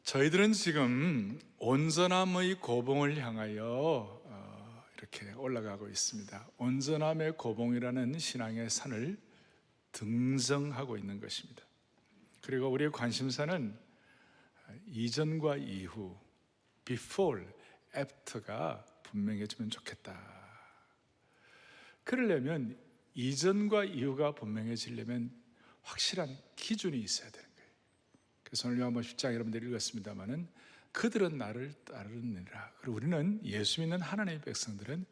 저희들은 지금 온전함의 고봉을 향하여 이렇게 올라가고 있습니다. 온전함의 고봉이라는 신앙의 산을 등정하고 있는 것입니다. 그리고 우리의 관심사는 이전과 이후, before, after가 분명해지면 좋겠다. 그러려면 이전과 이후가 분명해지려면 확실한 기준이 있어야 되는 거예요. 그래서 오늘 요한복음 10장 여러분들이 읽었습니다마는 그들은 나를 따르느니라. 그리고 우리는 예수 믿는 하나님의 백성들은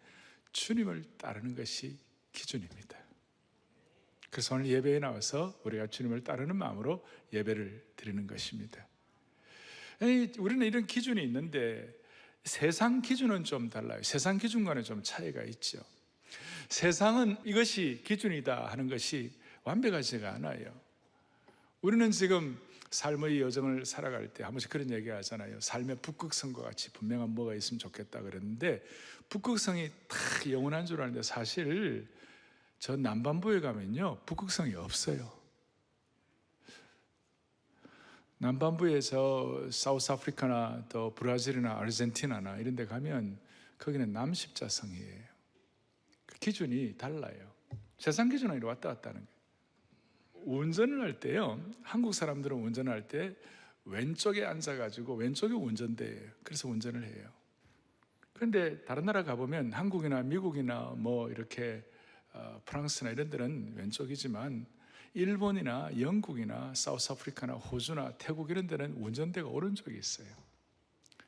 주님을 따르는 것이 기준입니다. 그래서 오늘 예배에 나와서 우리가 주님을 따르는 마음으로 예배를 드리는 것입니다. 우리는 이런 기준이 있는데 세상 기준은 좀 달라요. 세상 기준과는 좀 차이가 있죠. 세상은 이것이 기준이다 하는 것이 완벽하지가 않아요. 우리는 지금 삶의 여정을 살아갈 때 한 번씩 그런 얘기 하잖아요. 삶의 북극성과 같이 분명한 뭐가 있으면 좋겠다 그랬는데 북극성이 다 영원한 줄 아는데 사실 저 남반부에 가면요 북극성이 없어요. 남반부에 저 사우스 아프리카나 또 브라질이나 아르헨티나나 이런 데 가면 거기는 남십자성이에요. 그 기준이 달라요. 세상 기준은 이렇게 왔다 갔다 하는 거예요. 운전을 할 때요, 한국 사람들은 운전을 할 때 왼쪽에 앉아가지고 왼쪽이 운전대예요. 그래서 운전을 해요. 그런데 다른 나라 가보면 한국이나 미국이나 뭐 이렇게 프랑스나 이런 데는 왼쪽이지만 일본이나 영국이나 사우스 아프리카나 호주나 태국 이런 데는 운전대가 오른쪽에 있어요.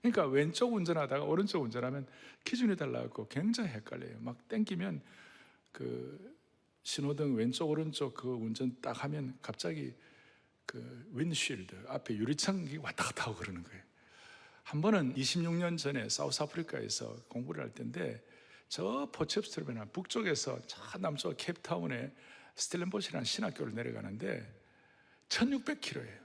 그러니까 왼쪽 운전하다가 오른쪽 운전하면 기준이 달라갖고 굉장히 헷갈려요. 막 땡기면 그 신호등 왼쪽 오른쪽 그 운전 딱 하면 갑자기 그 윈쉴드 앞에 유리창이 왔다 갔다 하고 그러는 거예요. 한 번은 26년 전에 사우스 아프리카에서 공부를 할 때인데 저 포체프스트루벤 북쪽에서 저 남쪽 케이프타운에 스텔렌보시라는 신학교를 내려가는데 1600km예요.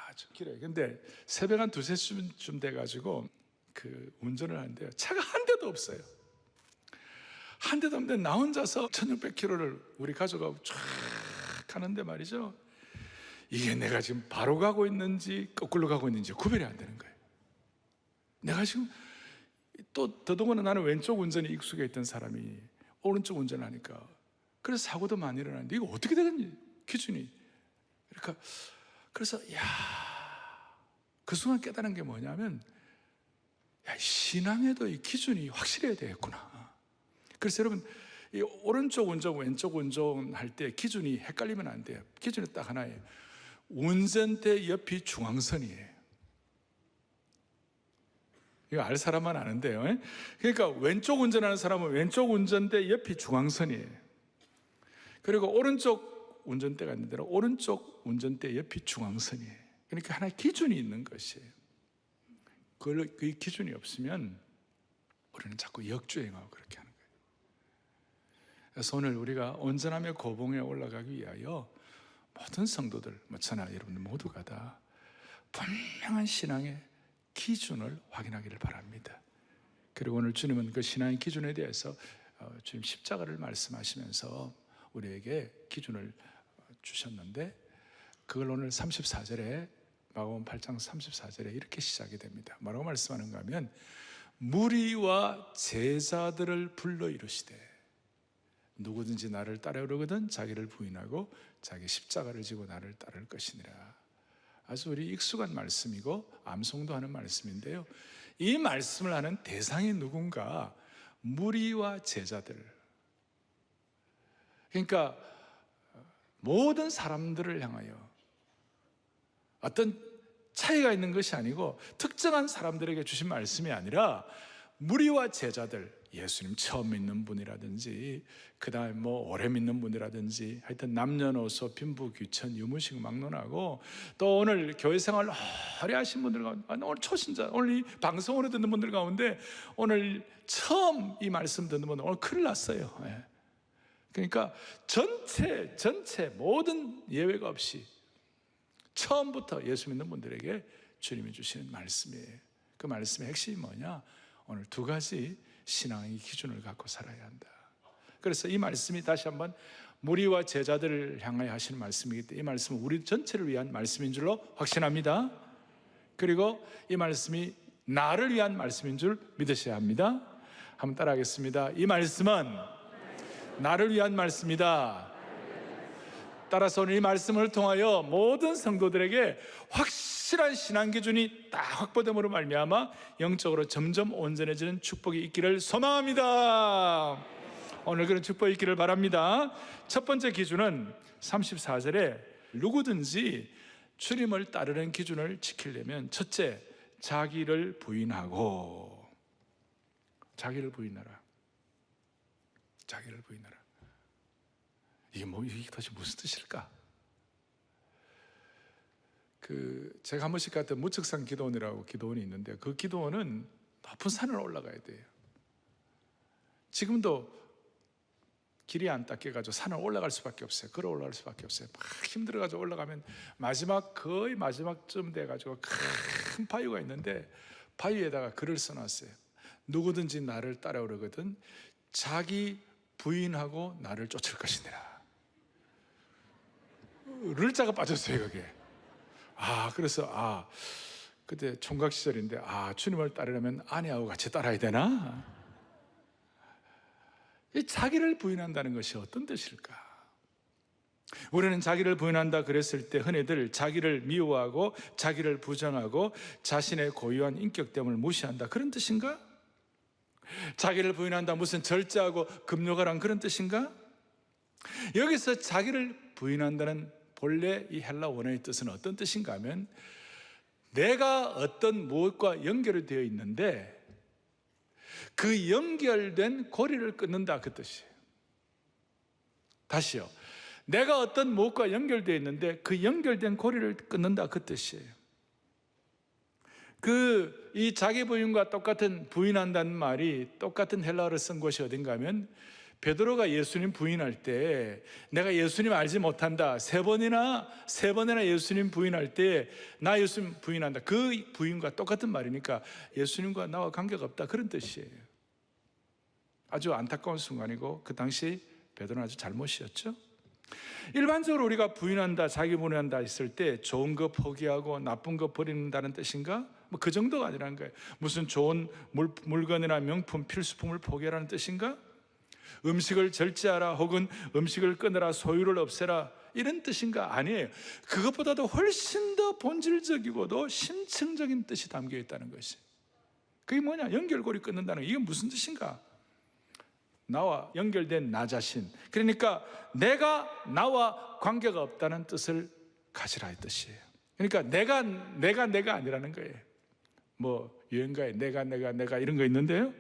아주 길어요. 근데 새벽 한 2-3시쯤 돼가지고 그 운전을 하는데요. 차가 한 대도 없어요. 한 대도 없는데 나 혼자서 1600km를 우리 가족하고 쫙 가는데 말이죠. 이게 내가 지금 바로 가고 있는지 거꾸로 가고 있는지 구별이 안 되는 거예요. 내가 지금 또 더더구나 나는 왼쪽 운전에 익숙해 있던 사람이 오른쪽 운전을 하니까 그래서 사고도 많이 일어나는데 이거 어떻게 되겠니? 기준이. 그러니까 그래서 그 순간 깨달은 게 뭐냐면 신앙에도 이 기준이 확실해야 되겠구나. 그래서 여러분 이 오른쪽 운전 왼쪽 운전 할 때 기준이 헷갈리면 안 돼요. 기준이 딱 하나예요. 운전대 옆이 중앙선이에요. 이거 알 사람만 아는데요. 그러니까 왼쪽 운전하는 사람은 왼쪽 운전대 옆이 중앙선이에요. 그리고 오른쪽 운전대가 있는 대로 오른쪽 운전대 옆이 중앙선이에요. 그러니까 하나의 기준이 있는 것이에요. 그 기준이 없으면 우리는 자꾸 역주행하고 그렇게 하는 거예요. 그래서 오늘 우리가 온전함의 고봉에 올라가기 위하여 모든 성도들, 저나 여러분들 모두가 다 분명한 신앙의 기준을 확인하기를 바랍니다. 그리고 오늘 주님은 그 신앙의 기준에 대해서 주님 십자가를 말씀하시면서 우리에게 기준을 주셨는데 그걸 오늘 34절에 마가복음 8장 34절에 이렇게 시작이 됩니다. 뭐라고 말씀하는가 하면 무리와 제자들을 불러 이르시되 누구든지 나를 따르거든 자기를 부인하고 자기 십자가를 지고 나를 따를 것이니라. 아주 우리 익숙한 말씀이고 암송도 하는 말씀인데요. 이 말씀을 하는 대상이 누군가? 무리와 제자들. 그러니까 모든 사람들을 향하여 어떤 차이가 있는 것이 아니고 특정한 사람들에게 주신 말씀이 아니라 무리와 제자들, 예수님 처음 믿는 분이라든지 그 다음에 뭐 오래 믿는 분이라든지 하여튼 남녀노소 빈부귀천 유무식 막론하고 또 오늘 교회생활 오래 하신 분들 가운데 오늘 초신자 오늘 이 방송으로 듣는 분들 가운데 오늘 처음 이 말씀 듣는 분들 오늘 큰일 났어요. 그러니까 전체 모든 예외가 없이 처음부터 예수 믿는 분들에게 주님이 주시는 말씀이에요. 그 말씀의 핵심이 뭐냐? 오늘 2가지 신앙의 기준을 갖고 살아야 한다. 그래서 이 말씀이 다시 한번 무리와 제자들을 향하여 하시는 말씀이기 때문에 이 말씀은 우리 전체를 위한 말씀인 줄로 확신합니다. 그리고 이 말씀이 나를 위한 말씀인 줄 믿으셔야 합니다. 한번 따라하겠습니다. 이 말씀은 나를 위한 말씀이다. 따라서 오늘 이 말씀을 통하여 모든 성도들에게 확실한 신앙 기준이 딱 확보됨으로 말미암아 영적으로 점점 온전해지는 축복이 있기를 소망합니다. 오늘 그런 축복이 있기를 바랍니다. 첫 번째 기준은 34절에 누구든지 주님을 따르는 기준을 지키려면 첫째, 자기를 부인하고. 자기를 부인하라. 자기를 부인하라. 이게 도대체 무슨 뜻일까? 제가 한 번씩 갔던 무측산 기도원이라고 기도원이 있는데 그 기도원은 높은 산을 올라가야 돼요. 지금도 길이 안 닦여가지고 산을 올라갈 수밖에 없어요. 걸어 올라갈 수밖에 없어요. 막 힘들어가지고 올라가면 거의 마지막쯤 돼가지고 큰 바위가 있는데 바위에다가 글을 써놨어요. 누구든지 나를 따라오려거든 자기 부인하고 나를 쫓을 것이니라. 를자가 빠졌어요, 그게. 그래서 그때 총각 시절인데 주님을 따르려면 아내하고 같이 따라야 되나? 이 자기를 부인한다는 것이 어떤 뜻일까? 우리는 자기를 부인한다 그랬을 때 흔히들 자기를 미워하고 자기를 부정하고 자신의 고유한 인격됨을 무시한다 그런 뜻인가? 자기를 부인한다 무슨 절제하고 금욕하란 그런 뜻인가? 여기서 자기를 부인한다는 본래 이 헬라 원어의 뜻은 어떤 뜻인가 하면 내가 어떤 무엇과 연결이 되어 있는데 그 연결된 고리를 끊는다 그 뜻이에요. 다시요. 내가 어떤 무엇과 연결되어 있는데 그 연결된 고리를 끊는다 그 뜻이에요. 이 자기 부인과 똑같은 부인한다는 말이 똑같은 헬라어를 쓴 곳이 어딘가 하면 베드로가 예수님 부인할 때 내가 예수님 알지 못한다 세 번이나 예수님 부인할 때 나 예수님 부인한다 그 부인과 똑같은 말이니까 예수님과 나와 관계가 없다 그런 뜻이에요. 아주 안타까운 순간이고 그 당시 베드로는 아주 잘못이었죠. 일반적으로 우리가 부인한다 자기 부인한다 했을 때 좋은 거 포기하고 나쁜 거 버린다는 뜻인가? 그 정도가 아니라는 거예요. 무슨 좋은 물건이나 명품 필수품을 포기하라는 뜻인가? 음식을 절제하라 혹은 음식을 끊으라 소유를 없애라 이런 뜻인가? 아니에요. 그것보다도 훨씬 더 본질적이고도 심층적인 뜻이 담겨 있다는 것이. 그게 뭐냐? 연결고리 끊는다는 거. 이게 무슨 뜻인가? 나와 연결된 나 자신, 그러니까 내가 나와 관계가 없다는 뜻을 가지라 이 뜻이에요. 그러니까 내가 아니라는 거예요. 뭐 유행가에 내가 이런 거 있는데요,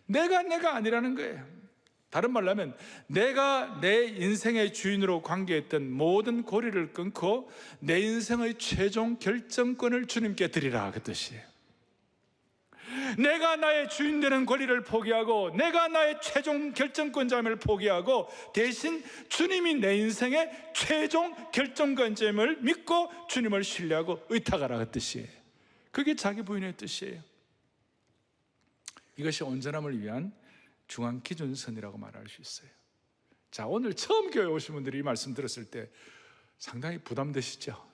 내가 아니라는 거예요. 다른 말로 하면 내가 내 인생의 주인으로 관계했던 모든 고리를 끊고 내 인생의 최종 결정권을 주님께 드리라 그 뜻이에요. 내가 나의 주인 되는 권리를 포기하고 내가 나의 최종 결정권자임을 포기하고 대신 주님이 내 인생의 최종 결정권자임을 믿고 주님을 신뢰하고 의탁하라 그 뜻이에요. 그게 자기 부인의 뜻이에요. 이것이 온전함을 위한 중앙 기준선이라고 말할 수 있어요. 자, 오늘 처음 교회 오신 분들이 이 말씀 들었을 때 상당히 부담되시죠?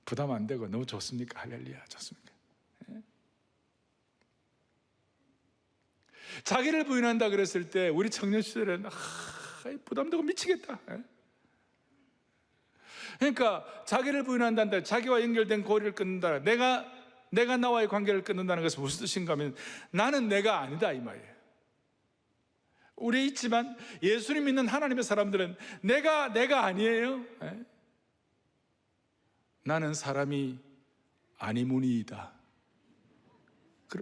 부담 안 되고 너무 좋습니까? 할렐루야, 좋습니까? 자기를 부인한다 그랬을 때 우리 청년 시절에는 부담되고 미치겠다. 그러니까 자기를 부인한다는 자기와 연결된 고리를 끊는다. 내가 나와의 관계를 끊는다는 것은 무슨 뜻인가 하면 나는 내가 아니다 이 말이에요. 우리 있지만 예수님 믿는 하나님의 사람들은 내가 아니에요. 나는 사람이 아니무니이다.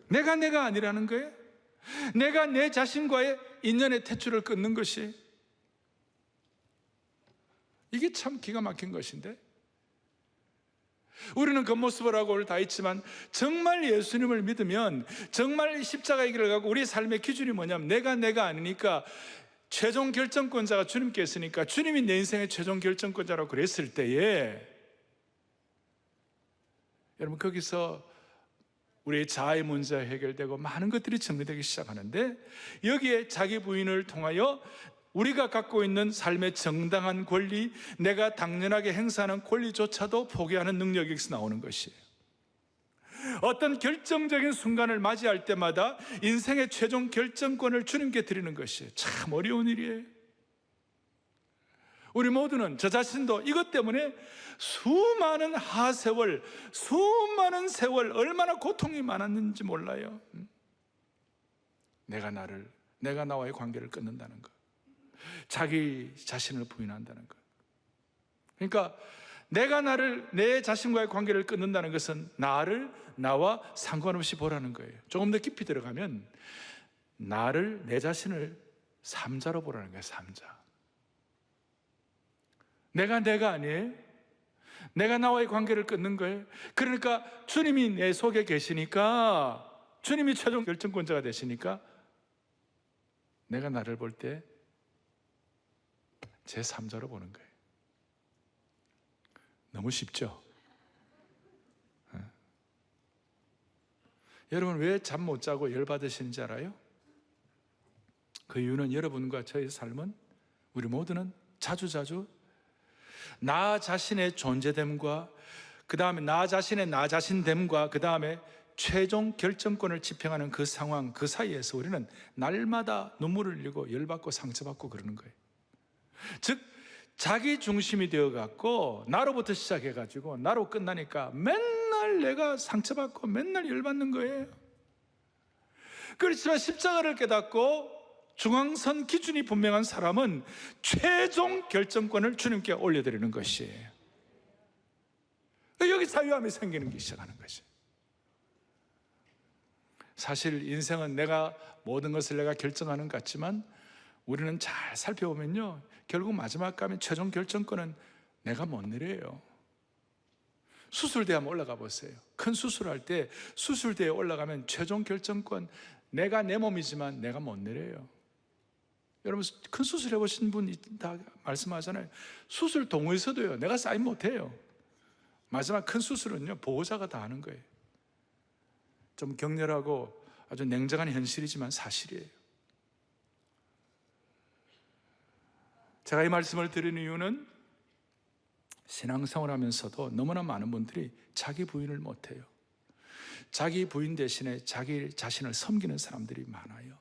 내가 아니라는 거예요. 내가 내 자신과의 인연의 태초를 끊는 것이, 이게 참 기가 막힌 것인데, 우리는 겉모습을 하고 오늘 다 있지만 정말 예수님을 믿으면 정말 십자가의 길을 가고 우리 삶의 기준이 뭐냐면 내가 아니니까 최종 결정권자가 주님께 있으니까 주님이 내 인생의 최종 결정권자라고 그랬을 때에 여러분 거기서 우리의 자아의 문제가 해결되고 많은 것들이 정리되기 시작하는데, 여기에 자기 부인을 통하여 우리가 갖고 있는 삶의 정당한 권리, 내가 당연하게 행사하는 권리조차도 포기하는 능력이 여기서 나오는 것이에요. 어떤 결정적인 순간을 맞이할 때마다 인생의 최종 결정권을 주님께 드리는 것이 참 어려운 일이에요. 우리 모두는, 저 자신도 이것 때문에 수많은 하세월, 수많은 세월 얼마나 고통이 많았는지 몰라요. 내가 나와의 관계를 끊는다는 것, 자기 자신을 부인한다는 것. 그러니까 내가 내 자신과의 관계를 끊는다는 것은 나와 상관없이 보라는 거예요. 조금 더 깊이 들어가면 내 자신을 삼자로 보라는 거예요. 삼자. 내가 아니에요. 내가 나와의 관계를 끊는 거예요. 그러니까 주님이 내 속에 계시니까, 주님이 최종 결정권자가 되시니까 내가 나를 볼 때 제 3자로 보는 거예요. 너무 쉽죠? 여러분, 왜 잠 못 자고 열받으시는지 알아요? 그 이유는 여러분과 저의 삶은, 우리 모두는 자주자주 나 자신의 존재됨과 그 다음에 나 자신됨과 그 다음에 최종 결정권을 집행하는 그 상황, 그 사이에서 우리는 날마다 눈물을 흘리고 열받고 상처받고 그러는 거예요. 즉 자기 중심이 되어갖고 나로부터 시작해가지고 나로 끝나니까 맨날 내가 상처받고 맨날 열받는 거예요. 그렇지만 십자가를 깨닫고 중앙선 기준이 분명한 사람은 최종 결정권을 주님께 올려드리는 것이에요. 여기 자유함이 생기는 게 시작하는 것이에요. 사실 인생은 모든 것을 내가 결정하는 것 같지만 우리는 잘 살펴보면요, 결국 마지막 가면 최종 결정권은 내가 못 내려요. 수술대에 한번 올라가 보세요. 큰 수술할 때 수술대에 올라가면 최종 결정권, 내가 내 몸이지만 내가 못 내려요. 여러분, 큰 수술 해보신 분 다 말씀하잖아요. 수술 동호회에서도요, 내가 사인 못해요. 마지막 큰 수술은요, 보호자가 다 하는 거예요. 좀 격렬하고 아주 냉정한 현실이지만 사실이에요. 제가 이 말씀을 드리는 이유는 신앙생활 하면서도 너무나 많은 분들이 자기 부인을 못해요. 자기 부인 대신에 자기 자신을 섬기는 사람들이 많아요.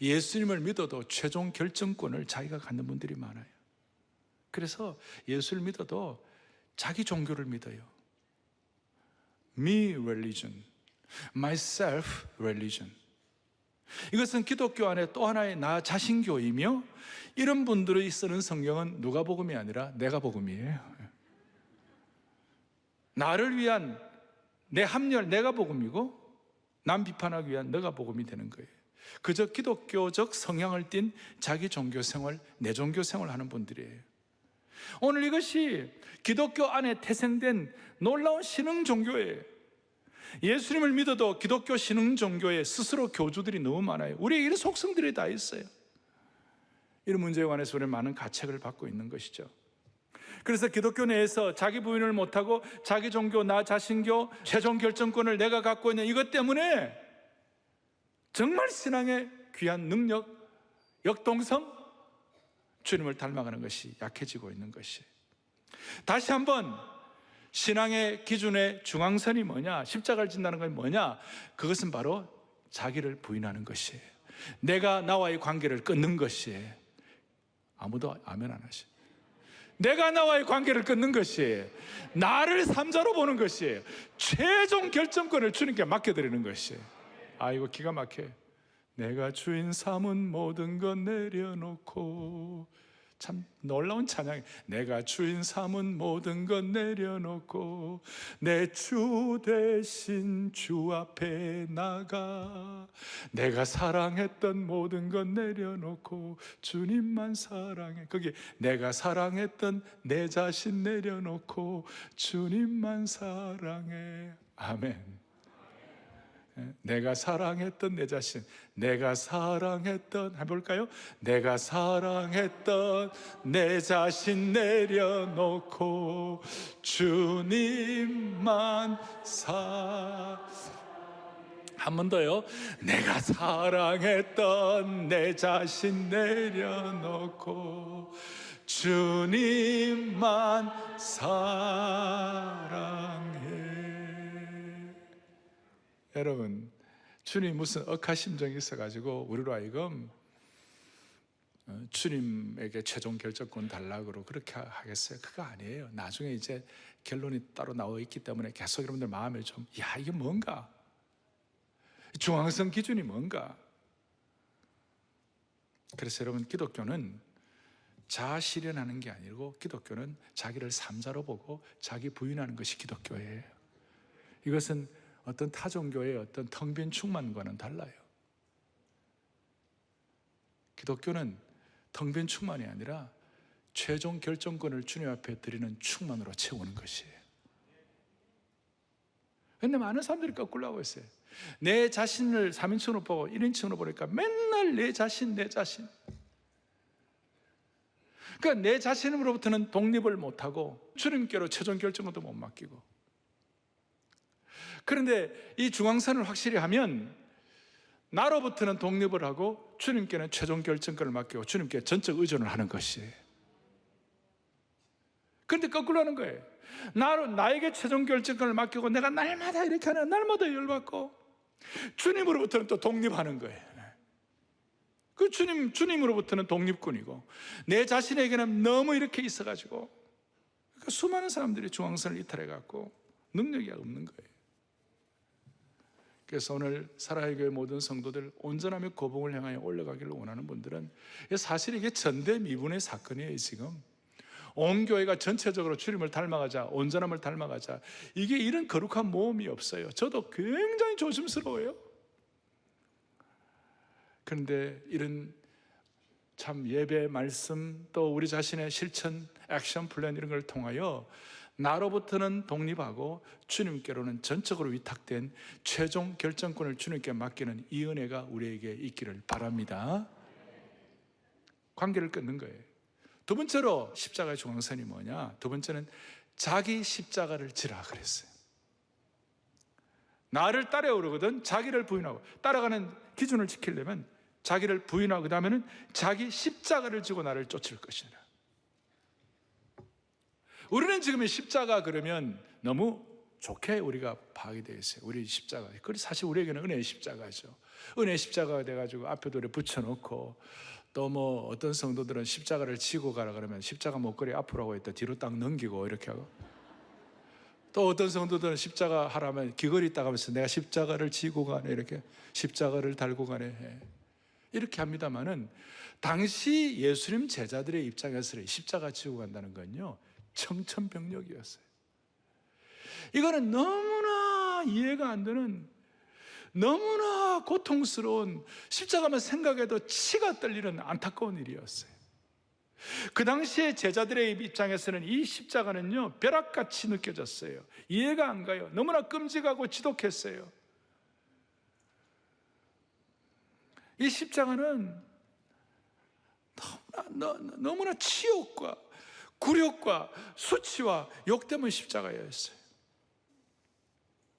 예수님을 믿어도 최종 결정권을 자기가 갖는 분들이 많아요. 그래서 예수를 믿어도 자기 종교를 믿어요. Me religion, myself religion. 이것은 기독교 안에 또 하나의 나 자신교이며, 이런 분들이 쓰는 성경은 누가복음이 아니라 내가복음이에요. 나를 위한 내 합리화, 내가 복음이고 남 비판하기 위한 너가 복음이 되는 거예요. 그저 기독교적 성향을 띤 자기 종교생활, 내 종교생활을 하는 분들이에요. 오늘 이것이 기독교 안에 태생된 놀라운 신흥 종교예요. 예수님을 믿어도 기독교 신흥 종교에 스스로 교주들이 너무 많아요. 우리에게 이런 속성들이 다 있어요. 이런 문제에 관해서 우리는 많은 가책을 받고 있는 것이죠. 그래서 기독교 내에서 자기 부인을 못하고 자기 종교, 나 자신교, 최종 결정권을 내가 갖고 있는 이것 때문에 정말 신앙의 귀한 능력, 역동성, 주님을 닮아가는 것이 약해지고 있는 것이. 다시 한번 신앙의 기준의 중앙선이 뭐냐, 십자가를 진다는 건 뭐냐, 그것은 바로 자기를 부인하는 것이에요. 내가 나와의 관계를 끊는 것이에요. 아무도 아멘 안 하시죠. 내가 나와의 관계를 끊는 것이에요. 나를 삼자로 보는 것이에요. 최종 결정권을 주님께 맡겨드리는 것이에요. 이거 기가 막혀요. 내가 주인 삼은 모든 것 내려놓고, 참 놀라운 찬양이, 내가 주인 삼은 모든 것 내려놓고 내 주 대신 주 앞에 나가, 내가 사랑했던 모든 것 내려놓고 주님만 사랑해. 거기 내가 사랑했던 내 자신 내려놓고 주님만 사랑해. 아멘. 내가 사랑했던 내 자신, 내가 사랑했던, 해볼까요? 내가 사랑했던 내 자신 내려놓고 주님만 한 번 더요. 내가 사랑했던 내 자신 내려놓고 주님만 사랑해. 여러분, 주님 무슨 억하심정이 있어가지고 우리로 하여금 주님에게 최종 결정권 달라고 그렇게 하겠어요? 그거 아니에요. 나중에 이제 결론이 따로 나와 있기 때문에 계속 여러분들 마음에 좀, 야, 이게 뭔가? 중앙성 기준이 뭔가? 그래서 여러분, 기독교는 자아 실현하는 게 아니고, 기독교는 자기를 삼자로 보고 자기 부인하는 것이 기독교예요. 이것은 어떤 타종교의 어떤 텅 빈 충만과는 달라요. 기독교는 텅 빈 충만이 아니라 최종 결정권을 주님 앞에 드리는 충만으로 채우는 것이에요. 그런데 많은 사람들이 거꾸로 하고 있어요. 내 자신을 3인칭으로 보고 1인칭으로 보니까 맨날 내 자신. 그러니까 내 자신으로부터는 독립을 못하고 주님께로 최종 결정권도 못 맡기고, 그런데 이 중앙선을 확실히 하면 나로부터는 독립을 하고 주님께는 최종 결정권을 맡기고 주님께 전적 의존을 하는 것이에요. 그런데 거꾸로 하는 거예요. 나에게 최종 결정권을 맡기고 내가 날마다 이렇게 하는, 날마다 열받고, 주님으로부터는 또 독립하는 거예요. 그 주님으로부터는 독립군이고 내 자신에게는 너무 이렇게 있어가지고, 그러니까 수많은 사람들이 중앙선을 이탈해갖고 능력이 없는 거예요. 그래서 오늘 사랑의 교회 모든 성도들, 온전함의 고봉을 향하여 올라가기를 원하는 분들은, 사실 이게 전대미분의 사건이에요. 지금 온 교회가 전체적으로 주님을 닮아가자, 온전함을 닮아가자, 이게 이런 거룩한 모험이 없어요. 저도 굉장히 조심스러워요. 그런데 이런 참 예배, 말씀, 또 우리 자신의 실천, 액션 플랜 이런 걸 통하여 나로부터는 독립하고 주님께로는 전적으로 위탁된 최종 결정권을 주님께 맡기는 이 은혜가 우리에게 있기를 바랍니다. 관계를 끊는 거예요. 두 번째로 십자가의 중앙선이 뭐냐? 두 번째는 자기 십자가를 지라 그랬어요. 나를 따라오려거든 자기를 부인하고, 따라가는 기준을 지키려면 자기를 부인하고, 그 다음에는 자기 십자가를 지고 나를 쫓을 것이라. 우리는 지금 이 십자가 그러면 너무 좋게 우리가 파악이 되어 있어요. 우리 십자가. 그래, 사실 우리에게는 은혜의 십자가죠. 은혜의 십자가가 돼가지고 앞에도 이렇게 붙여놓고, 또 뭐 어떤 성도들은 십자가를 지고 가라 그러면 십자가 목걸이 앞으로 하고 있다 뒤로 딱 넘기고 이렇게 하고, 또 어떤 성도들은 십자가 하라면 귀걸이 딱 하면서 내가 십자가를 지고 가네, 이렇게 십자가를 달고 가네, 이렇게 합니다만은, 당시 예수님 제자들의 입장에서 십자가 지고 간다는 건요, 청천벽력이었어요. 이거는 너무나 이해가 안 되는, 너무나 고통스러운, 십자가만 생각해도 치가 떨리는 안타까운 일이었어요. 그 당시에 제자들의 입장에서는 이 십자가는요, 벼락같이 느껴졌어요. 이해가 안 가요. 너무나 끔찍하고 지독했어요. 이 십자가는 너무나 치욕과 굴욕과 수치와 욕 때문에 십자가였어요.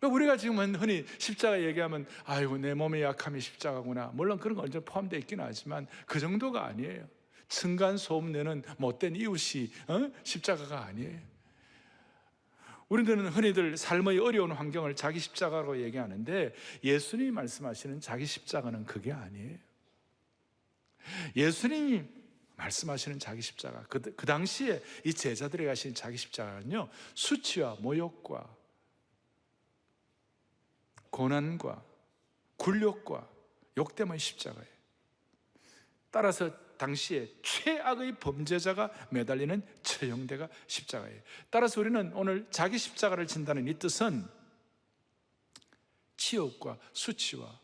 우리가 지금 흔히 십자가 얘기하면 아이고 내 몸의 약함이 십자가구나, 물론 그런 건 언제나 포함되어 있긴 하지만 그 정도가 아니에요. 층간소음 내는 못된 이웃이 십자가가 아니에요. 우리들은 흔히들 삶의 어려운 환경을 자기 십자가로 얘기하는데, 예수님이 말씀하시는 자기 십자가는 그게 아니에요. 예수님이 말씀하시는 자기 십자가, 그 당시에 이 제자들이 가신 자기 십자가는요, 수치와 모욕과 고난과 굴욕과 욕 때문에 십자가예요. 따라서 당시에 최악의 범죄자가 매달리는 처형대가 십자가예요. 따라서 우리는 오늘 자기 십자가를 진다는 이 뜻은 치욕과 수치와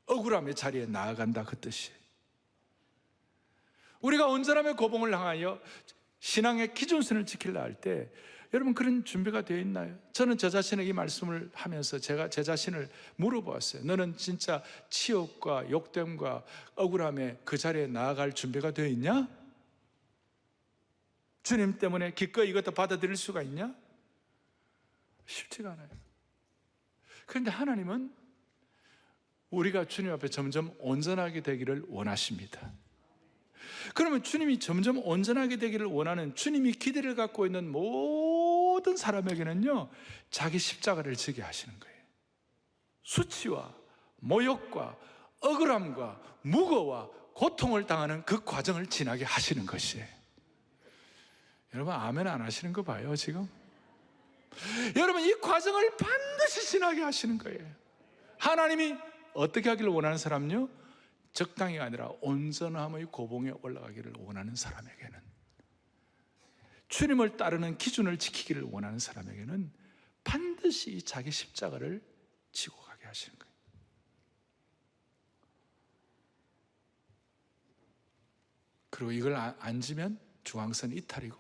억울함의 자리에 나아간다, 그 뜻이에요. 우리가 온전함의 고봉을 향하여 신앙의 기준선을 지키려 할 때 여러분 그런 준비가 되어 있나요? 저는 저 자신에게 이 말씀을 하면서 제가 제 자신을 물어보았어요. 너는 진짜 치욕과 욕됨과 억울함에 그 자리에 나아갈 준비가 되어 있냐? 주님 때문에 기꺼이 이것도 받아들일 수가 있냐? 쉽지가 않아요. 그런데 하나님은 우리가 주님 앞에 점점 온전하게 되기를 원하십니다. 그러면 주님이 점점 온전하게 되기를 원하는, 주님이 기대를 갖고 있는 모든 사람에게는요, 자기 십자가를 지게 하시는 거예요. 수치와 모욕과 억울함과 무거와 고통을 당하는 그 과정을 지나게 하시는 것이에요. 여러분 아멘 안 하시는 거 봐요 지금? 여러분 이 과정을 반드시 지나게 하시는 거예요. 하나님이 어떻게 하기를 원하는 사람요? 적당히가 아니라 온전함의 고봉에 올라가기를 원하는 사람에게는, 주님을 따르는 기준을 지키기를 원하는 사람에게는 반드시 자기 십자가를 지고 가게 하시는 거예요. 그리고 이걸 안 지면 중앙선 이탈이고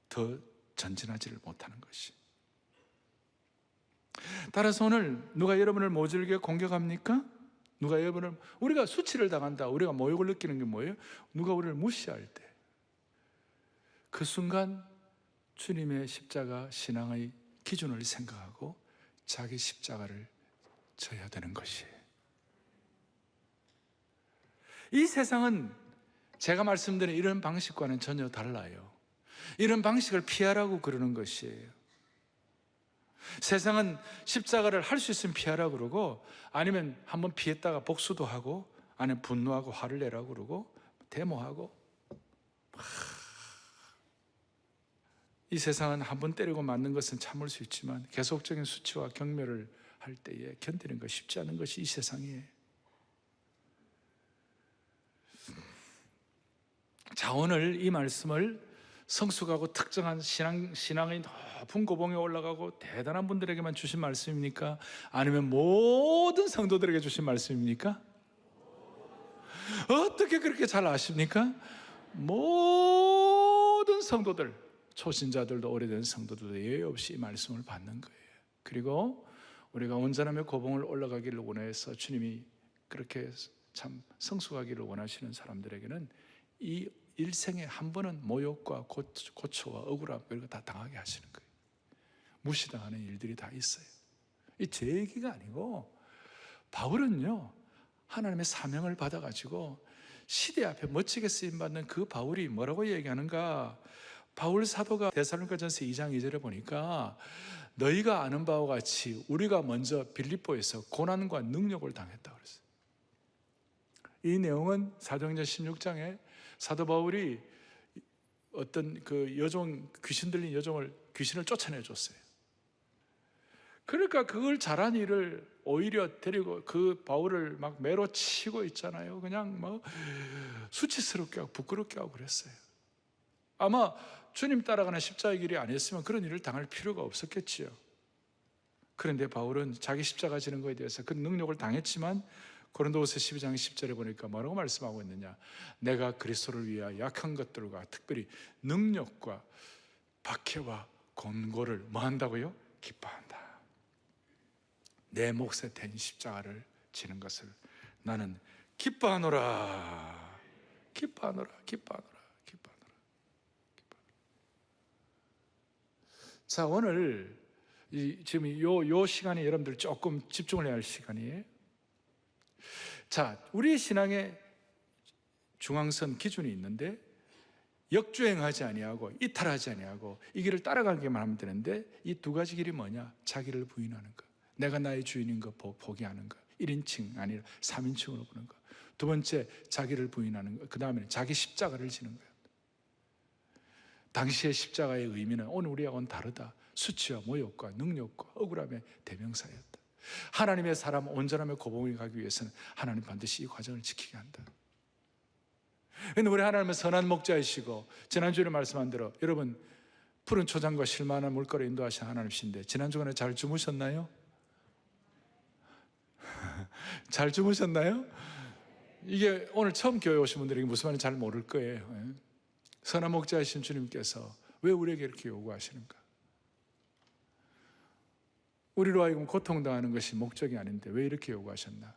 더 전진하지를 못하는 것이. 따라서 오늘 누가 여러분을 모질게 공격합니까? 누가 여러분을, 우리가 수치를 당한다, 우리가 모욕을 느끼는 게 뭐예요? 누가 우리를 무시할 때, 그 순간 주님의 십자가 신앙의 기준을 생각하고 자기 십자가를 져야 되는 것이에요. 이 세상은 제가 말씀드린 이런 방식과는 전혀 달라요. 이런 방식을 피하라고 그러는 것이에요. 세상은 십자가를 할 수 있으면 피하라고 그러고, 아니면 한번 피했다가 복수도 하고, 아니면 분노하고 화를 내라고 그러고, 데모하고. 이 세상은 한번 때리고 맞는 것은 참을 수 있지만 계속적인 수치와 경멸을 할 때에 견디는 것이 쉽지 않은 것이 이 세상이에요. 자, 오늘 이 말씀을 성숙하고 특정한 신앙의 높은 고봉에 올라가고 대단한 분들에게만 주신 말씀입니까? 아니면 모든 성도들에게 주신 말씀입니까? 어떻게 그렇게 잘 아십니까? 모든 성도들, 초신자들도 오래된 성도들도 예외 없이 이 말씀을 받는 거예요. 그리고 우리가 온전함의 고봉을 올라가기를 원해서 주님이 그렇게 참 성숙하기를 원하시는 사람들에게는 이 일생에 한 번은 모욕과 고초와 억울함 이런 거 다 당하게 하시는 거예요. 무시당하는 일들이 다 있어요. 이 제 얘기가 아니고, 바울은요 하나님의 사명을 받아가지고 시대 앞에 멋지게 쓰임받는 그 바울이 뭐라고 얘기하는가? 바울 사도가 데살로니가전서 2장 2절에 보니까 너희가 아는 바와 같이 우리가 먼저 빌립보에서 고난과 능력을 당했다고 그랬어요. 이 내용은 사도행전 16장에 사도 바울이 어떤 그 여종, 귀신 들린 여종을, 귀신을 쫓아내 줬어요. 그러니까 그걸 잘한 일을 오히려 데리고 그 바울을 막 매로 치고 있잖아요. 그냥 뭐 수치스럽게 하고 부끄럽게 하고 그랬어요. 아마 주님 따라가는 십자가의 길이 아니었으면 그런 일을 당할 필요가 없었겠지요. 그런데 바울은 자기 십자가 지는 것에 대해서 그 능력을 당했지만 고린도후서 12장 10절에 보니까 뭐라고 말씀하고 있느냐? 내가 그리스도를 위하여 약한 것들과 특별히 능력과 박해와 곤고를 뭐 한다고요? 기뻐한다. 내 몫에 댄 십자가를 지는 것을 나는 기뻐하노라. 기뻐하노라. 기뻐하노라. 기뻐하노라. 기뻐하노라. 자, 오늘 지금 요 시간에 여러분들 조금 집중을 해야 할 시간이에요. 자, 우리의 신앙에 중앙선 기준이 있는데 역주행하지 아니하고 이탈하지 아니하고 이 길을 따라가기만 하면 되는데, 이 두 가지 길이 뭐냐? 자기를 부인하는 것, 내가 나의 주인인 것 포기하는 것, 1인칭 아니라 3인칭으로 보는 것. 두 번째, 자기를 부인하는 것. 그 다음에는 자기 십자가를 지는 거예요. 당시의 십자가의 의미는 오늘 우리하고는 다르다. 수치와 모욕과 능력과 억울함의 대명사였다. 하나님의 사람 온전함의 고봉에 가기 위해서는 하나님 반드시 이 과정을 지키게 한다. 그런데 우리 하나님은 선한 목자이시고, 지난주에 말씀한 대로 여러분 푸른 초장과 실만한 물가로 인도하신 하나님이신데, 지난 주간에 잘 주무셨나요? 잘 주무셨나요? 이게 오늘 처음 교회 오신 분들에게 무슨 말인지 잘 모를 거예요. 선한 목자이신 주님께서 왜 우리에게 이렇게 요구하시는가? 우리로 하여금 고통당하는 것이 목적이 아닌데 왜 이렇게 요구하셨나?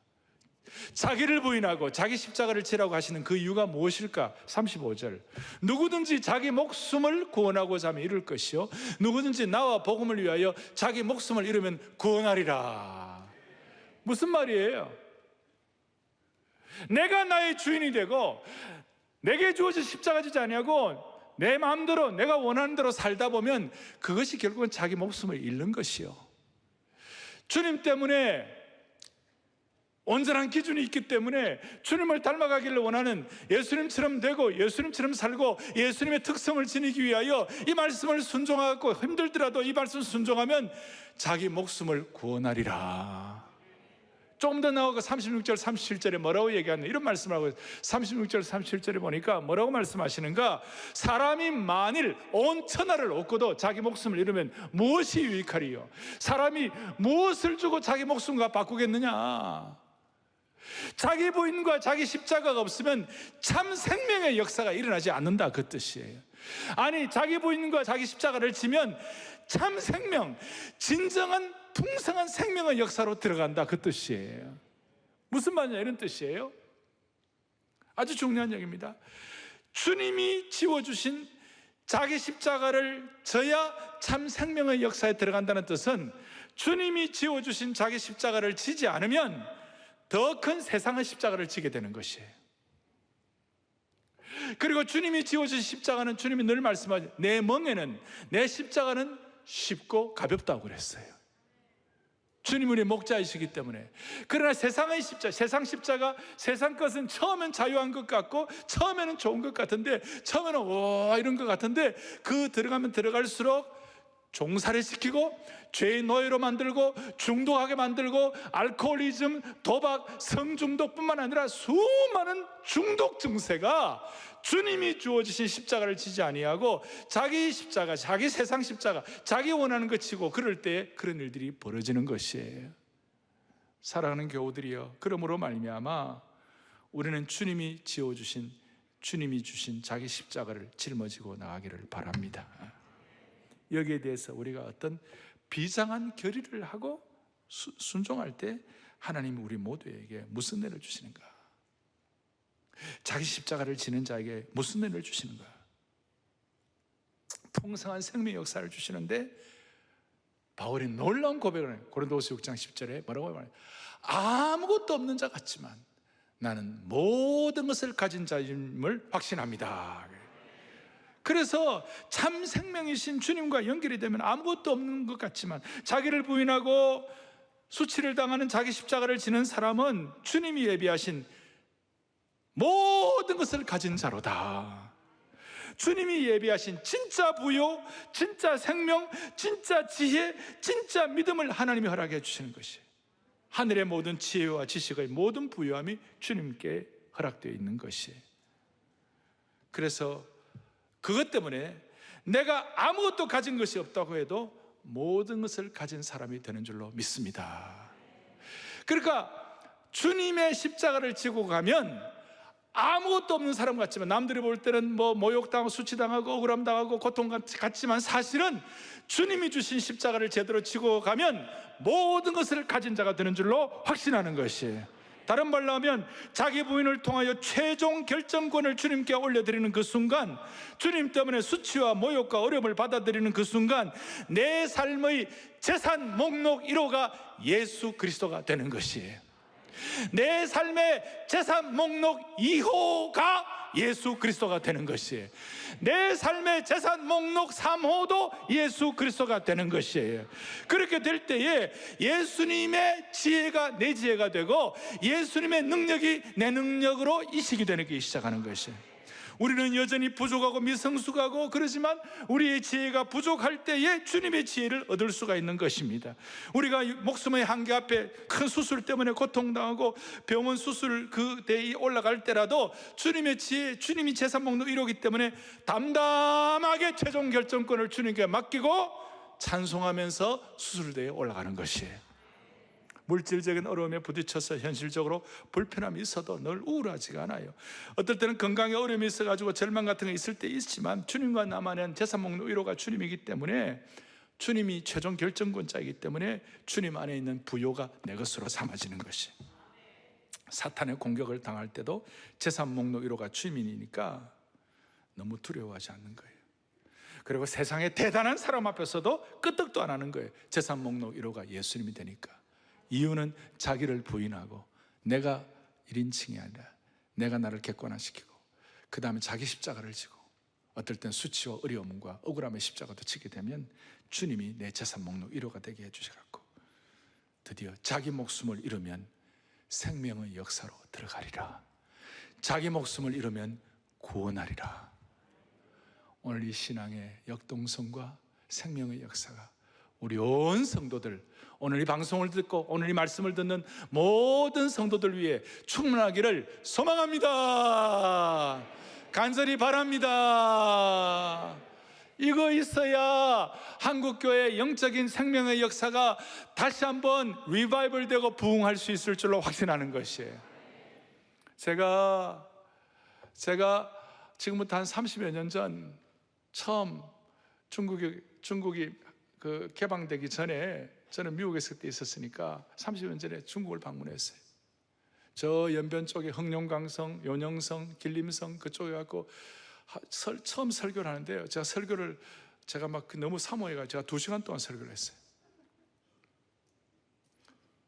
자기를 부인하고 자기 십자가를 지라고 하시는 그 이유가 무엇일까? 35절, 누구든지 자기 목숨을 구원하고자 하면 잃을 것이요 누구든지 나와 복음을 위하여 자기 목숨을 잃으면 구원하리라. 무슨 말이에요? 내가 나의 주인이 되고 내게 주어진 십자가 지지 아니하고 내 마음대로 내가 원하는 대로 살다 보면 그것이 결국은 자기 목숨을 잃는 것이요, 주님 때문에 온전한 기준이 있기 때문에 주님을 닮아가기를 원하는, 예수님처럼 되고 예수님처럼 살고 예수님의 특성을 지니기 위하여 이 말씀을 순종하고, 힘들더라도 이 말씀 순종하면 자기 목숨을 구원하리라. 조금 더 나아가 36절 37절에 뭐라고 얘기하는, 이런 말씀을 하고 있어요. 36절 37절에 보니까 뭐라고 말씀하시는가? 사람이 만일 온 천하를 얻고도 자기 목숨을 잃으면 무엇이 유익하리요? 사람이 무엇을 주고 자기 목숨과 바꾸겠느냐? 자기 부인과 자기 십자가가 없으면 참 생명의 역사가 일어나지 않는다, 그 뜻이에요. 아니, 자기 부인과 자기 십자가를 지면 참 생명, 진정한 풍성한 생명의 역사로 들어간다, 그 뜻이에요. 무슨 말이냐, 이런 뜻이에요. 아주 중요한 얘기입니다. 주님이 지워주신 자기 십자가를 져야 참 생명의 역사에 들어간다는 뜻은, 주님이 지워주신 자기 십자가를 지지 않으면 더 큰 세상의 십자가를 지게 되는 것이에요. 그리고 주님이 지워주신 십자가는, 주님이 늘 말씀하죠. 내 멍에는, 내 십자가는 쉽고 가볍다고 그랬어요. 주님 우리 목자이시기 때문에. 그러나 세상의 십자가, 세상 십자가, 세상 것은 처음엔 자유한 것 같고 처음에는 좋은 것 같은데, 처음에는 와 이런 것 같은데, 그 들어가면 들어갈수록 종살이 시키고 죄의 노예로 만들고 중독하게 만들고, 알코올리즘, 도박, 성중독뿐만 아니라 수많은 중독 증세가 주님이 주어지신 십자가를 지지 아니하고 자기 십자가, 자기 세상 십자가, 자기 원하는 것 치고 그럴 때 그런 일들이 벌어지는 것이에요. 사랑하는 교우들이여, 그러므로 말미암아 우리는 주님이 지어주신, 주님이 주신 자기 십자가를 짊어지고 나가기를 바랍니다. 여기에 대해서 우리가 어떤 비장한 결의를 하고 순종할 때 하나님이 우리 모두에게 무슨 은혜를 주시는가? 자기 십자가를 지는 자에게 무슨 은혜를 주시는가? 풍성한 생명 역사를 주시는데, 바울이 놀라운 고백을 해요. 고린도후서 6장 10절에 뭐라고 말해요? 아무것도 없는 자 같지만 나는 모든 것을 가진 자임을 확신합니다. 그래서 참 생명이신 주님과 연결이 되면 아무것도 없는 것 같지만, 자기를 부인하고 수치를 당하는 자기 십자가를 지는 사람은 주님이 예비하신 모든 것을 가진 자로다. 주님이 예비하신 진짜 부요, 진짜 생명, 진짜 지혜, 진짜 믿음을 하나님이 허락해 주시는 것이, 하늘의 모든 지혜와 지식의 모든 부요함이 주님께 허락되어 있는 것이. 그래서 그것 때문에 내가 아무것도 가진 것이 없다고 해도 모든 것을 가진 사람이 되는 줄로 믿습니다. 그러니까 주님의 십자가를 지고 가면 아무것도 없는 사람 같지만, 남들이 볼 때는 뭐 모욕당하고 수치당하고 억울함당하고 고통 같지만, 사실은 주님이 주신 십자가를 제대로 지고 가면 모든 것을 가진 자가 되는 줄로 확신하는 것이에요. 다른 말로 하면 자기 부인을 통하여 최종 결정권을 주님께 올려드리는 그 순간, 주님 때문에 수치와 모욕과 어려움을 받아들이는 그 순간, 내 삶의 재산 목록 1호가 예수 그리스도가 되는 것이에요. 내 삶의 재산 목록 2호가 예수 그리스도가 되는 것이에요. 내 삶의 재산 목록 3호도 예수 그리스도가 되는 것이에요. 그렇게 될 때에 예수님의 지혜가 내 지혜가 되고, 예수님의 능력이 내 능력으로 이식이 되기 시작하는 것이에요. 우리는 여전히 부족하고 미성숙하고 그러지만 우리의 지혜가 부족할 때에 주님의 지혜를 얻을 수가 있는 것입니다. 우리가 목숨의 한계 앞에 큰 수술 때문에 고통당하고 병원 수술 그 대에 올라갈 때라도 주님의 지혜, 주님이 재산 목록 1호이기 때문에 담담하게 최종 결정권을 주님께 맡기고 찬송하면서 수술대에 올라가는 것이에요. 물질적인 어려움에 부딪혀서 현실적으로 불편함이 있어도 늘 우울하지가 않아요. 어떨 때는 건강에 어려움이 있어가지고 절망 같은 게 있을 때 있지만, 주님과 나만의 재산 목록 1호가 주님이기 때문에, 주님이 최종 결정권자이기 때문에 주님 안에 있는 부요가 내 것으로 삼아지는 것이. 사탄의 공격을 당할 때도 재산 목록 1호가 주님이니까 너무 두려워하지 않는 거예요. 그리고 세상에 대단한 사람 앞에서도 끄떡도 안 하는 거예요. 재산 목록 1호가 예수님이 되니까. 이유는 자기를 부인하고, 내가 1인칭이 아니라 내가 나를 객관화시키고, 그 다음에 자기 십자가를 지고, 어떨 땐 수치와 어려움과 억울함의 십자가도 지게 되면 주님이 내 재산 목록 1호가 되게 해주셔갖고 드디어 자기 목숨을 잃으면 생명의 역사로 들어가리라. 자기 목숨을 잃으면 구원하리라. 오늘 이 신앙의 역동성과 생명의 역사가 우리 온 성도들, 오늘 이 방송을 듣고 오늘 이 말씀을 듣는 모든 성도들 위해 충만하기를 소망합니다. 간절히 바랍니다. 이거 있어야 한국교회의 영적인 생명의 역사가 다시 한번 리바이벌 되고 부흥할 수 있을 줄로 확신하는 것이에요. 제가 지금부터 한 30여 년 전 처음 중국이 그 개방되기 전에 저는 미국에 있을 때 있었으니까 30년 전에 중국을 방문했어요. 저 연변 쪽에 흥룡강성, 요녕성, 길림성 그쪽에 갖고 처음 설교를 하는데요. 제가 막 너무 사모해가지고 제가 2시간 동안 설교를 했어요.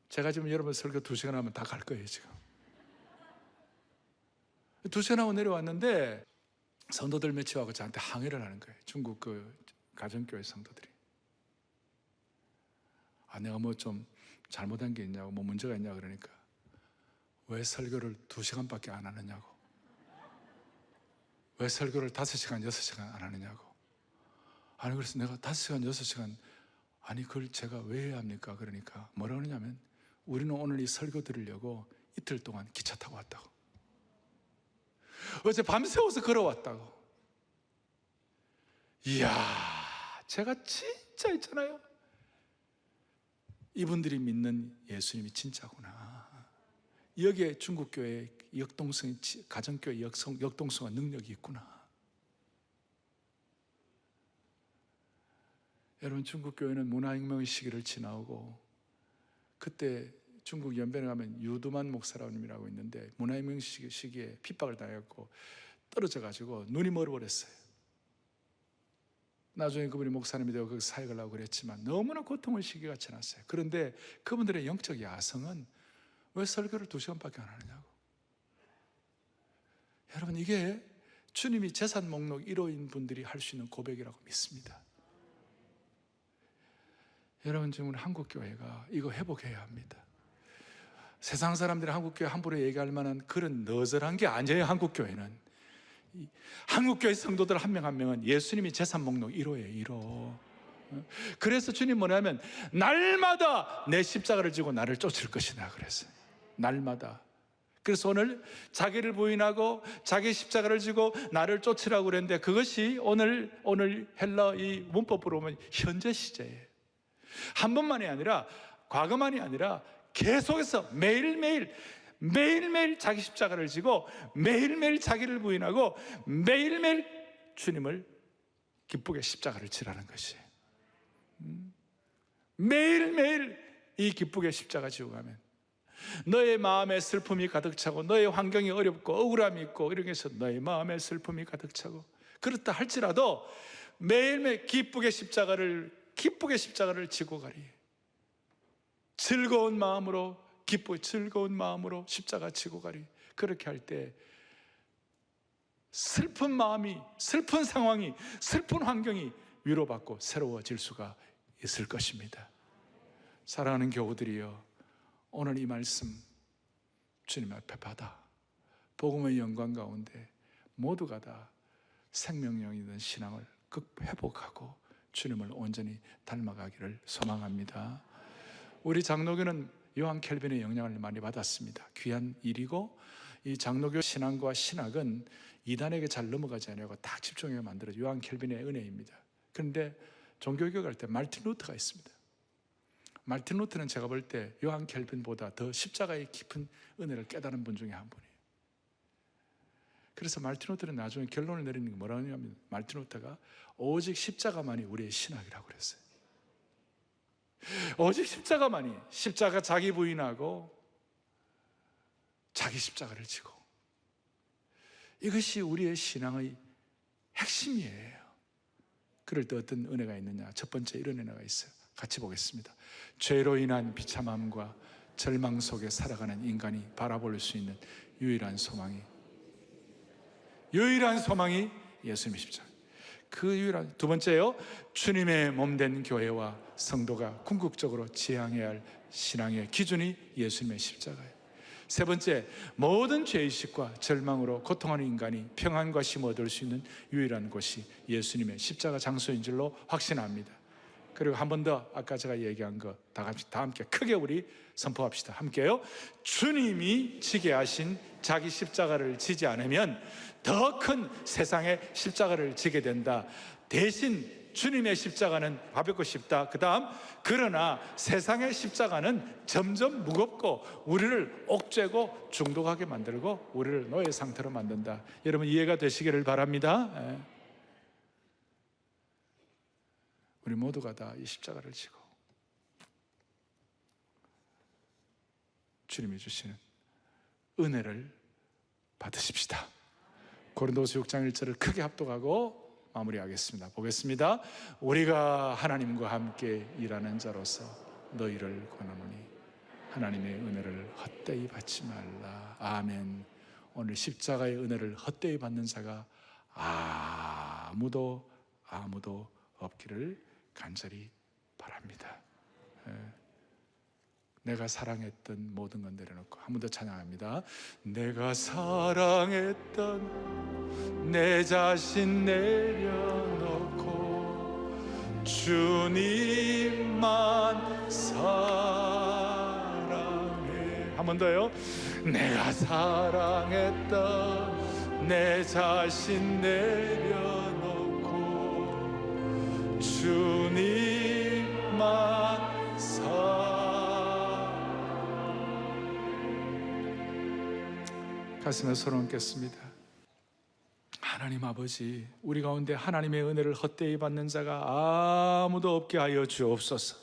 제가 지금 여러분 설교 2시간 하면 다 갈 거예요, 지금. 2시간 하고 내려왔는데 성도들 몇 치하고 저한테 항의를 하는 거예요. 중국 그 가정교회 성도들이. 내가 뭐 좀 잘못한 게 있냐고, 뭐 문제가 있냐 그러니까 왜 설교를 2시간밖에 안 하느냐고, 왜 설교를 5시간, 6시간 안 하느냐고. 그래서 내가 5시간, 6시간 그걸 제가 왜 해야 합니까? 그러니까 뭐라고 그러냐면 우리는 오늘 이 설교 들으려고 이틀 동안 기차 타고 왔다고, 어제 밤새워서 걸어왔다고. 이야, 제가 진짜 있잖아요, 이분들이 믿는 예수님이 진짜구나. 여기에 중국교회의 역동성이, 가정교회의 역동성과 능력이 있구나. 여러분, 중국교회는 문화혁명의 시기를 지나오고, 그때 중국 연변에 가면 유두만 목사라고 있는데 문화혁명 시기에 핍박을 당했고 떨어져가지고 눈이 멀어버렸어요. 나중에 그분이 목사님이 되고 거기서 사역을 하고 그랬지만 너무나 고통의 시기가 지났어요. 그런데 그분들의 영적 야성은 왜 설교를 2시간밖에 안 하느냐고. 여러분, 이게 주님이 재산 목록 1호인 분들이 할 수 있는 고백이라고 믿습니다. 여러분, 지금 우리 한국교회가 이거 회복해야 합니다. 세상 사람들이 한국교회 함부로 얘기할 만한 그런 너절한 게 아니에요. 한국교회 성도들 한 명 한 명은 예수님이 재산 목록 1호예요. 1호. 그래서 주님 뭐냐면 날마다 내 십자가를 지고 나를 쫓을 것이다 그랬어요. 날마다. 그래서 오늘 자기를 부인하고 자기 십자가를 지고 나를 쫓으라고 그랬는데 그것이 오늘 헬라 이 문법으로 보면 현재 시제예요. 한 번만이 아니라, 과거만이 아니라 계속해서 매일매일 자기 십자가를 지고 매일매일 자기를 부인하고 매일매일 주님을 기쁘게 십자가를 지라는 것이에요. 매일매일 이 기쁘게 십자가 지고 가면 너의 마음에 슬픔이 가득 차고 너의 환경이 어렵고 억울함이 있고 이렇게 해서 너의 마음에 슬픔이 가득 차고 그렇다 할지라도 매일매일 기쁘게 십자가를 지고 가리. 즐거운 마음으로, 즐거운 마음으로 십자가 지고 가리. 그렇게 할 때 슬픈 마음이, 슬픈 상황이, 슬픈 환경이 위로받고 새로워질 수가 있을 것입니다. 사랑하는 교우들이여, 오늘 이 말씀 주님 앞에 받아 복음의 영광 가운데 모두가 다 생명력이든 신앙을 회복하고 주님을 온전히 닮아가기를 소망합니다. 우리 장로교는 요한 켈빈의 영향을 많이 받았습니다. 귀한 일이고, 이 장로교 신앙과 신학은 이단에게 잘 넘어가지 않냐고 딱 집중해서 만들어진 요한 켈빈의 은혜입니다. 그런데 종교개혁 할 때 마르틴 루터가 있습니다. 마르틴 루터는 제가 볼 때 요한 켈빈보다 더 십자가의 깊은 은혜를 깨달은 분 중에 한 분이에요. 그래서 마르틴 루터는 나중에 결론을 내리는 게 뭐라고 하냐면, 마르틴 루터가 오직 십자가만이 우리의 신학이라고 그랬어요. 오직 십자가만이, 십자가 자기 부인하고 자기 십자가를 지고, 이것이 우리의 신앙의 핵심이에요. 그럴 때 어떤 은혜가 있느냐? 첫 번째 이런 은혜가 있어요. 같이 보겠습니다. 죄로 인한 비참함과 절망 속에 살아가는 인간이 바라볼 수 있는 유일한 소망이 예수님의 십자가. 그 유일한. 두 번째요, 주님의 몸된 교회와 성도가 궁극적으로 지향해야 할 신앙의 기준이 예수님의 십자가예요. 세 번째, 모든 죄의식과 절망으로 고통하는 인간이 평안과 쉼을 얻을 수 있는 유일한 곳이 예수님의 십자가 장소인 줄로 확신합니다. 그리고 한 번 더 아까 제가 얘기한 거 다 함께 크게 우리 선포합시다. 함께요. 주님이 지게 하신 자기 십자가를 지지 않으면 더 큰 세상의 십자가를 지게 된다. 대신 주님의 십자가는 가볍고 쉽다. 그 다음, 그러나 세상의 십자가는 점점 무겁고 우리를 옥죄고 중독하게 만들고 우리를 노예 상태로 만든다. 여러분 이해가 되시기를 바랍니다. 우리 모두가 다 이 십자가를 지고 주님이 주시는 은혜를 받으십시다. 고린도서 6장 1절을 크게 합독하고 마무리하겠습니다. 보겠습니다. 우리가 하나님과 함께 일하는 자로서 너희를 권하노니 하나님의 은혜를 헛되이 받지 말라. 아멘. 오늘 십자가의 은혜를 헛되이 받는 자가 아무도 없기를 간절히 바랍니다. 내가 사랑했던 모든 건 내려놓고 한 번 더 찬양합니다. 내가 사랑했던 내 자신 내려놓고 주님만 사랑해. 한 번 더요. 내가 사랑했던 내 자신 내려놓고 주님만 사랑해. 가슴에 손을 얹겠습니다. 하나님 아버지, 우리 가운데 하나님의 은혜를 헛되이 받는 자가 아무도 없게 하여 주옵소서.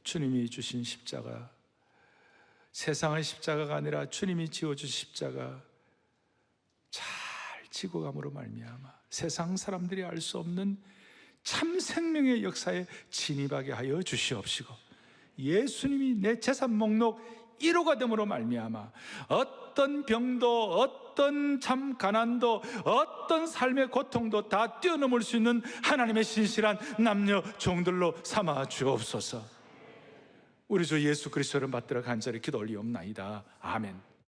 주님이 주신 십자가, 세상의 십자가가 아니라 주님이 지어주신 십자가 잘 지고 감으로 말미암아 세상 사람들이 알 수 없는 참 생명의 역사에 진입하게 하여 주시옵시고, 예수님이 내 재산 목록 1호가 됨으로 말미암아 어떤 병도, 어떤 참 가난도, 어떤 삶의 고통도 다 뛰어넘을 수 있는 하나님의 신실한 남녀 종들로 삼아 주옵소서. 우리 주 예수 그리스도를 받들어 간절히 기도 올리옵나이다. 아멘.